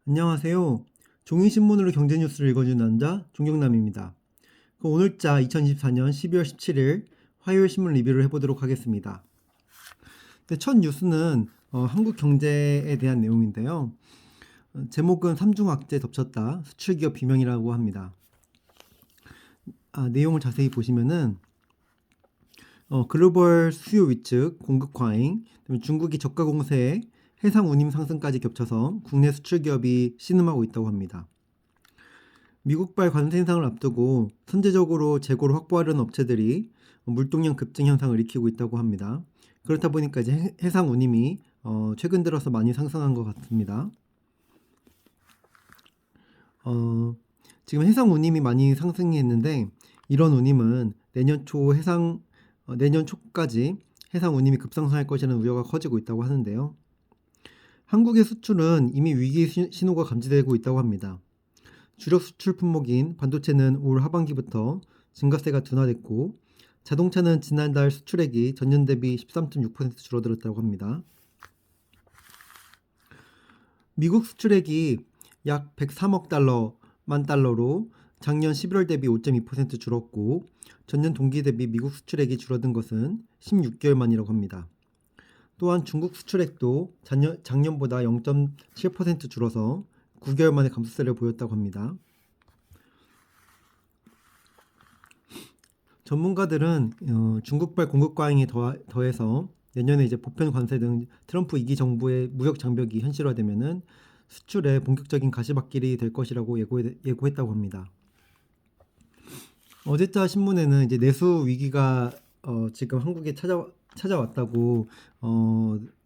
안녕하세요. 종이신문으로 경제뉴스를 읽어주는 남자 종경남입니다. 오늘자 2024년 12월 17일 화요일 신문 리뷰를 해보도록 하겠습니다. 첫 뉴스는 한국 경제에 대한 내용인데요. 제목은 삼중 악재 덮쳤다. 수출기업 비명이라고 합니다. 내용을 자세히 보시면은 글로벌 수요 위축, 공급 과잉, 중국이 저가 공세에 해상 운임 상승까지 겹쳐서 국내 수출 기업이 신음하고 있다고 합니다. 미국발 관세 인상을 앞두고 선제적으로 재고를 확보하려는 업체들이 물동량 급증 현상을 일으키고 있다고 합니다. 그렇다 보니까 이제 해상 운임이 최근 들어서 많이 상승한 것 같습니다. 지금 해상 운임이 많이 상승했는데 이런 운임은 내년 초까지 해상 운임이 급상승할 것이라는 우려가 커지고 있다고 하는데요. 한국의 수출은 이미 위기 신호가 감지되고 있다고 합니다. 주력 수출 품목인 반도체는 올 하반기부터 증가세가 둔화됐고 자동차는 지난달 수출액이 전년 대비 13.6% 줄어들었다고 합니다. 미국 수출액이 약 103억 달러만 달러로 작년 11월 대비 5.2% 줄었고 전년 동기 대비 미국 수출액이 줄어든 것은 16개월 만이라고 합니다. 또한 중국 수출액도 작년보다 0.7% 줄어서 9개월 만에 감소세를 보였다고 합니다. 전문가들은 중국발 공급 과잉이 더해서 내년에 이제 보편 관세 등 트럼프 2기 정부의 무역 장벽이 현실화되면은 수출에 본격적인 가시밭길이 될 것이라고 예고했다고 합니다. 어제자 신문에는 이제 내수 위기가 지금 한국에 찾아왔다고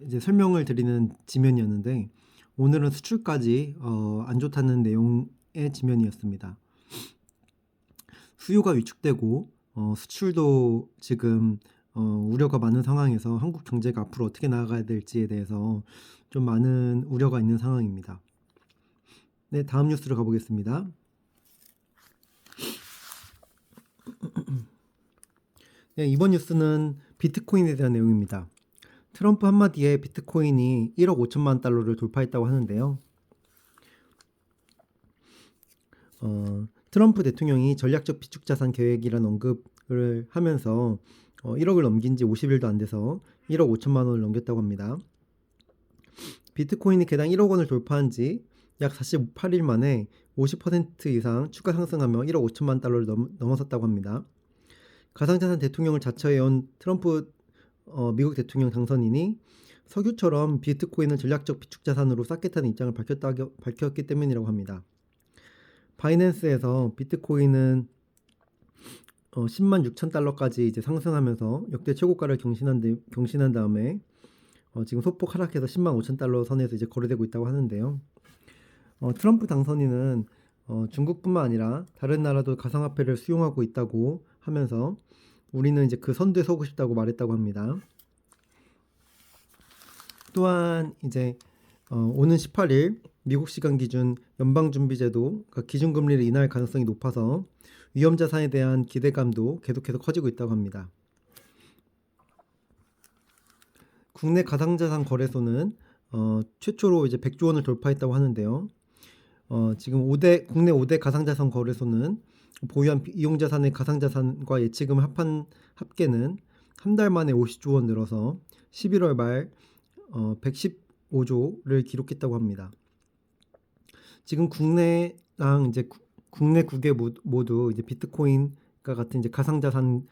이제 설명을 드리는 지면이었는데 오늘은 수출까지 안 좋다는 내용의 지면이었습니다. 수요가 위축되고 수출도 지금 우려가 많은 상황에서 한국 경제가 앞으로 어떻게 나아가야 될지에 대해서 좀 많은 우려가 있는 상황입니다. 네, 다음 뉴스로 가보겠습니다. 네, 이번 뉴스는 비트코인에 대한 내용입니다. 트럼프 한마디에 비트코인이 1억 5천만 달러를 돌파했다고 하는데요. 트럼프 대통령이 전략적 비축자산 계획이라는 언급을 하면서 1억을 넘긴 지 50일도 안 돼서 1억 5천만 원을 넘겼다고 합니다. 비트코인이 개당 1억 원을 돌파한 지 약 48일 만에 50% 이상 추가 상승하며 1억 5천만 달러를 넘어섰다고 합니다. 가상자산 대통령을 자처해온 트럼프 미국 대통령 당선인이 석유처럼 비트코인을 전략적 비축자산으로 쌓겠다는 입장을 밝혔기 때문이라고 합니다. 바이낸스에서 비트코인은 10만 6천 달러까지 이제 상승하면서 역대 최고가를 경신한 다음에 지금 소폭 하락해서 10만 5천 달러 선에서 이제 거래되고 있다고 하는데요. 트럼프 당선인은 중국뿐만 아니라 다른 나라도 가상화폐를 수용하고 있다고 하면서 우리는 이제 그 선두에 서고 싶다고 말했다고 합니다. 또한 이제 오는 18일 미국 시간 기준 연방준비제도 그러니까 기준금리를 인하할 가능성이 높아서 위험자산에 대한 기대감도 계속해서 커지고 있다고 합니다. 국내 가상자산 거래소는 최초로 이제 100조 원을 돌파했다고 하는데요. 지금 국내 5대 가상자산 거래소는 보유한 이용자산의 가상자산과 예치금을 합한 합계는 한 달 만에 50조 원 늘어서 11월 말 115조를 기록했다고 합니다. 지금 국내랑 이제 국내 9개 모두 이제 비트코인과 같은 이제 가상자산에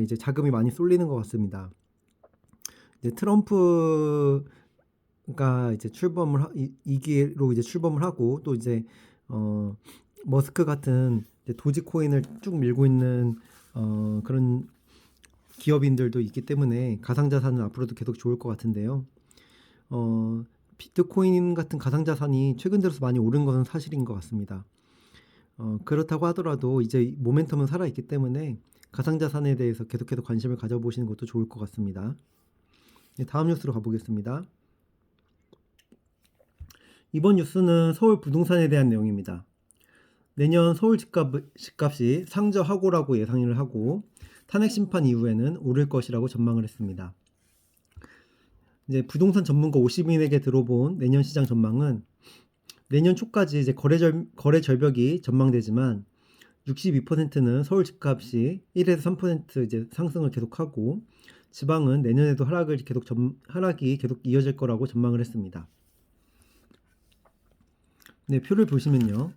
이제 자금이 많이 쏠리는 것 같습니다. 이제 트럼프가 이제 2기로 이제 출범을 하고 또 이제 머스크 같은 이제 도지코인을 쭉 밀고 있는 그런 기업인들도 있기 때문에 가상자산은 앞으로도 계속 좋을 것 같은데요. 비트코인 같은 가상자산이 최근 들어서 많이 오른 것은 사실인 것 같습니다. 그렇다고 하더라도 이제 모멘텀은 살아있기 때문에 가상자산에 대해서 계속해서 관심을 가져보시는 것도 좋을 것 같습니다. 네, 다음 뉴스로 가보겠습니다. 이번 뉴스는 서울 부동산에 대한 내용입니다. 내년 서울 집값이 상저하고라고 예상을 하고 탄핵 심판 이후에는 오를 것이라고 전망을 했습니다. 이제 부동산 전문가 50인에게 들어본 내년 시장 전망은 내년 초까지 이제 거래 절벽이 전망되지만 62%는 서울 집값이 1에서 3% 이제 상승을 계속하고 지방은 내년에도 하락이 계속 이어질 거라고 전망을 했습니다. 네, 표를 보시면요.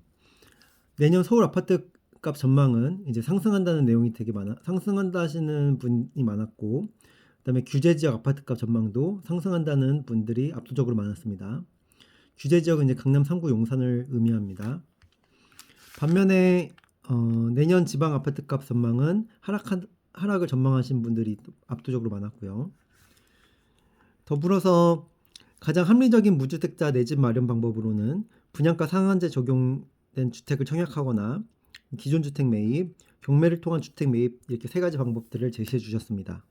내년 서울 아파트 값 전망은 이제 상승한다는 내용이 되게 상승한다 하시는 분이 많았고, 그다음에 규제 지역 아파트 값 전망도 상승한다는 분들이 압도적으로 많았습니다. 규제 지역은 이제 강남 3구 용산을 의미합니다. 반면에 내년 지방 아파트 값 전망은 하락을 전망하신 분들이 압도적으로 많았고요. 더불어서 가장 합리적인 무주택자 내 집 마련 방법으로는 분양가 상한제 적용된 주택을 청약하거나 기존 주택 매입, 경매를 통한 주택 매입 이렇게 세 가지 방법들을 제시해 주셨습니다.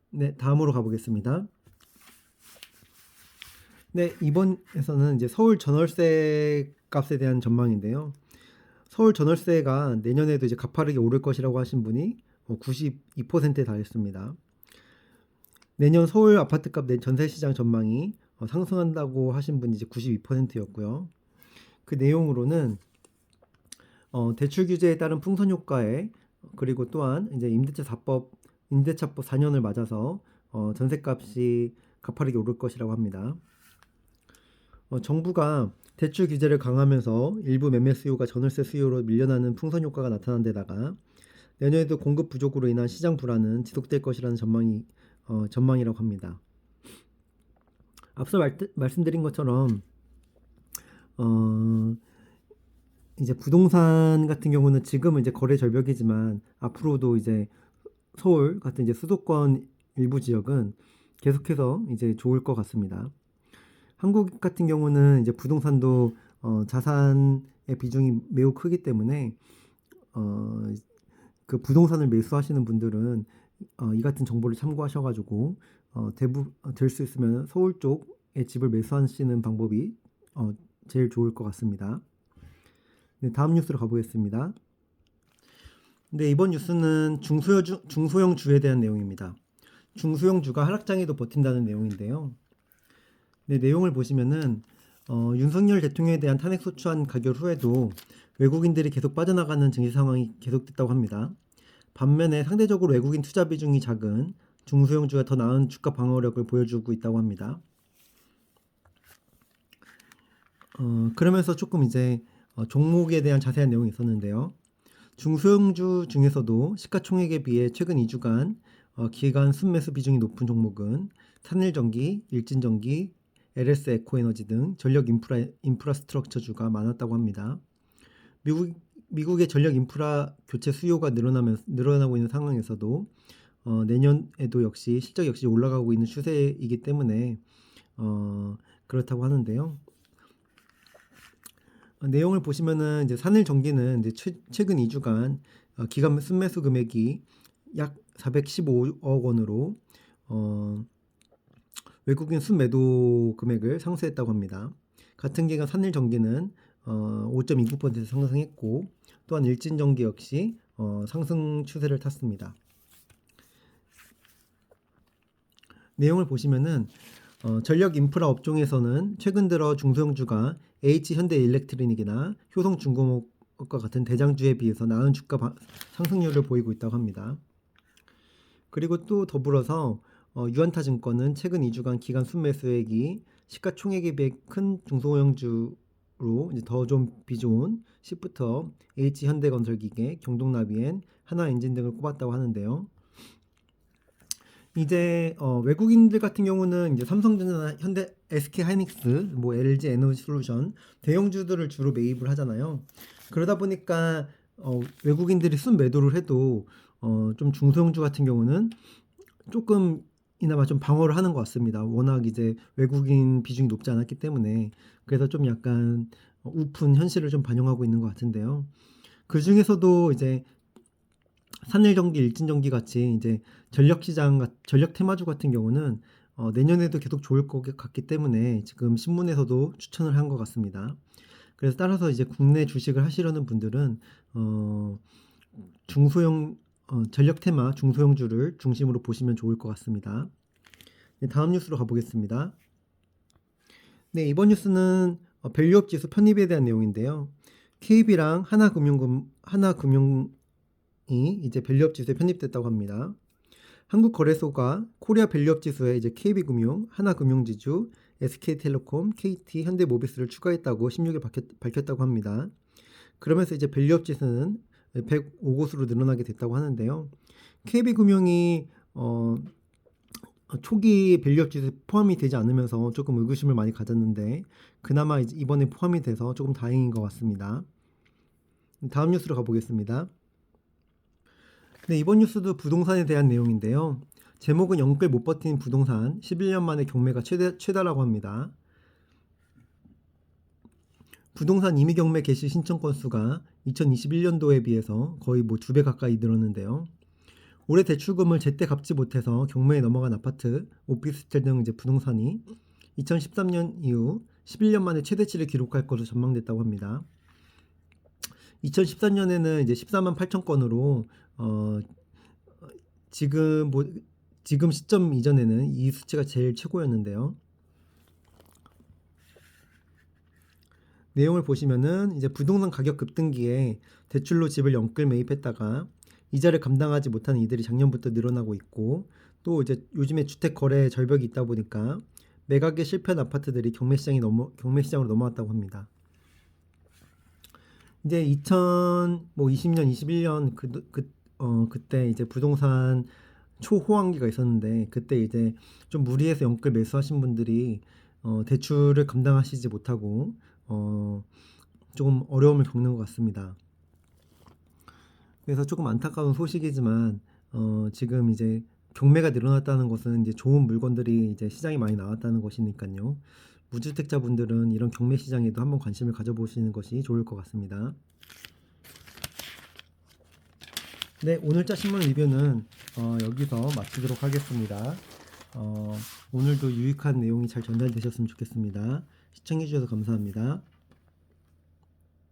네, 다음으로 가보겠습니다. 네, 이번에서는 이제 서울 전월세 값에 대한 전망인데요. 서울 전월세가 내년에도 이제 가파르게 오를 것이라고 하신 분이 92%에 달했습니다. 내년 서울 아파트값 내 전세시장 전망이 상승한다고 하신 분이 이제 92%였고요. 그 내용으로는 대출 규제에 따른 풍선 효과에 그리고 또한 이제 임대차법 4년을 맞아서 전세값이 가파르게 오를 것이라고 합니다. 정부가 대출 규제를 강화하면서 일부 매매 수요가 전월세 수요로 밀려나는 풍선 효과가 나타난 데다가 내년에도 공급 부족으로 인한 시장 불안은 지속될 것이라는 전망이라고 합니다. 앞서 말씀드린 것처럼 이제 부동산 같은 경우는 지금은 이제 거래 절벽이지만 앞으로도 이제 서울 같은 이제 수도권 일부 지역은 계속해서 이제 좋을 것 같습니다. 한국 같은 경우는 이제 부동산도 자산의 비중이 매우 크기 때문에 그 부동산을 매수하시는 분들은 이 같은 정보를 참고하셔가지고 될 수 있으면 서울 쪽에 집을 매수하시는 방법이 제일 좋을 것 같습니다. 네, 다음 뉴스로 가보겠습니다. 네, 이번 뉴스는 중소형 주에 대한 내용입니다. 중소형 주가 하락장에도 버틴다는 내용인데요. 네, 내용을 보시면은 윤석열 대통령에 대한 탄핵 소추안 가결 후에도 외국인들이 계속 빠져나가는 증시 상황이 계속됐다고 합니다. 반면에 상대적으로 외국인 투자 비중이 작은 중소형주가 더 나은 주가 방어력을 보여주고 있다고 합니다. 그러면서 조금 이제 종목에 대한 자세한 내용이 있었는데요. 중소형주 중에서도 시가총액에 비해 최근 2주간 기관 순매수 비중이 높은 종목은 산일전기, 일진전기, LS 에코에너지 등 전력 인프라스트럭처주가 많았다고 합니다. 미국의 전력 인프라 교체 수요가 늘어나고 있는 상황에서도 내년에도 역시 실적 역시 올라가고 있는 추세이기 때문에 그렇다고 하는데요. 내용을 보시면은 이제 산일전기는 이제 최근 2주간 기관 순매수 금액이 약 415억 원으로 외국인 순매도 금액을 상쇄했다고 합니다. 같은 기간 산일전기는 5.29% 상승했고 또한 일진전기 역시 상승 추세를 탔습니다. 내용을 보시면은 전력 인프라 업종에서는 최근 들어 중소형주가 H현대일렉트릭이나 효성중공업과 같은 대장주에 비해서 나은 주가 상승률을 보이고 있다고 합니다. 그리고 또 더불어서 유안타증권은 최근 2주간 기관 순매수액이 시가총액에 비해 큰 중소형주로 이제 더 좀 비좋은 시프터, H현대건설기계, 경동나비엔, 하나엔진 등을 꼽았다고 하는데요. 이제 외국인들 같은 경우는 이제 삼성전자나 현대, SK하이닉스, 뭐 LG 에너지솔루션 대형주들을 주로 매입을 하잖아요. 그러다 보니까 외국인들이 순매도를 해도 좀 중소형주 같은 경우는 조금 이나마 좀 방어를 하는 것 같습니다. 워낙 이제 외국인 비중이 높지 않았기 때문에 그래서 좀 약간 우픈 현실을 좀 반영하고 있는 것 같은데요. 그 중에서도 이제 산일전기, 일진전기 같이 이제 전력 테마주 같은 경우는 내년에도 계속 좋을 것 같기 때문에 지금 신문에서도 추천을 한 것 같습니다. 그래서 따라서 이제 국내 주식을 하시려는 분들은 중소형 전력 테마 중소형주를 중심으로 보시면 좋을 것 같습니다. 네, 다음 뉴스로 가보겠습니다. 네, 이번 뉴스는 밸류업 지수 편입에 대한 내용인데요. KB랑 하나금융이 이제 밸류업 지수에 편입됐다고 합니다. 한국거래소가 코리아 밸류업 지수에 이제 KB금융, 하나금융지주, SK텔레콤, KT, 현대모비스를 추가했다고 16일 밝혔다고 합니다. 그러면서 이제 밸류업 지수는 105곳으로 늘어나게 됐다고 하는데요. KB금융이 초기 밸류업 지수에 포함이 되지 않으면서 조금 의구심을 많이 가졌는데 그나마 이제 이번에 포함이 돼서 조금 다행인 것 같습니다. 다음 뉴스로 가보겠습니다. 네, 이번 뉴스도 부동산에 대한 내용인데요. 제목은 영끌 못 버틴 부동산 11년 만에 경매가 최다라고 합니다. 부동산 임의 경매 개시 신청 건수가 2021년도에 비해서 거의 2배 가까이 늘었는데요. 올해 대출금을 제때 갚지 못해서 경매에 넘어간 아파트, 오피스텔 등 이제 부동산이 2013년 이후 11년 만에 최대치를 기록할 것으로 전망됐다고 합니다. 2014년에는 이제 14만 8천 건으로 지금 시점 이전에는 이 수치가 제일 최고였는데요. 내용을 보시면은 이제 부동산 가격 급등기에 대출로 집을 영끌 매입했다가 이자를 감당하지 못하는 이들이 작년부터 늘어나고 있고 또 이제 요즘에 주택 거래 절벽이 있다 보니까 매각에 실패한 아파트들이 경매 시장으로 넘어왔다고 합니다. 이제 2020년, 21년 그때 이제 부동산 초호황기가 있었는데 그때 이제 좀 무리해서 영끌 매수하신 분들이 대출을 감당하시지 못하고 조금 어려움을 겪는 것 같습니다. 그래서 조금 안타까운 소식이지만 지금 이제 경매가 늘어났다는 것은 이제 좋은 물건들이 이제 시장에 많이 나왔다는 것이니까요. 무주택자분들은 이런 경매 시장에도 한번 관심을 가져보시는 것이 좋을 것 같습니다. 네, 오늘자 신문 리뷰는 여기서 마치도록 하겠습니다. 오늘도 유익한 내용이 잘 전달되셨으면 좋겠습니다. 시청해주셔서 감사합니다.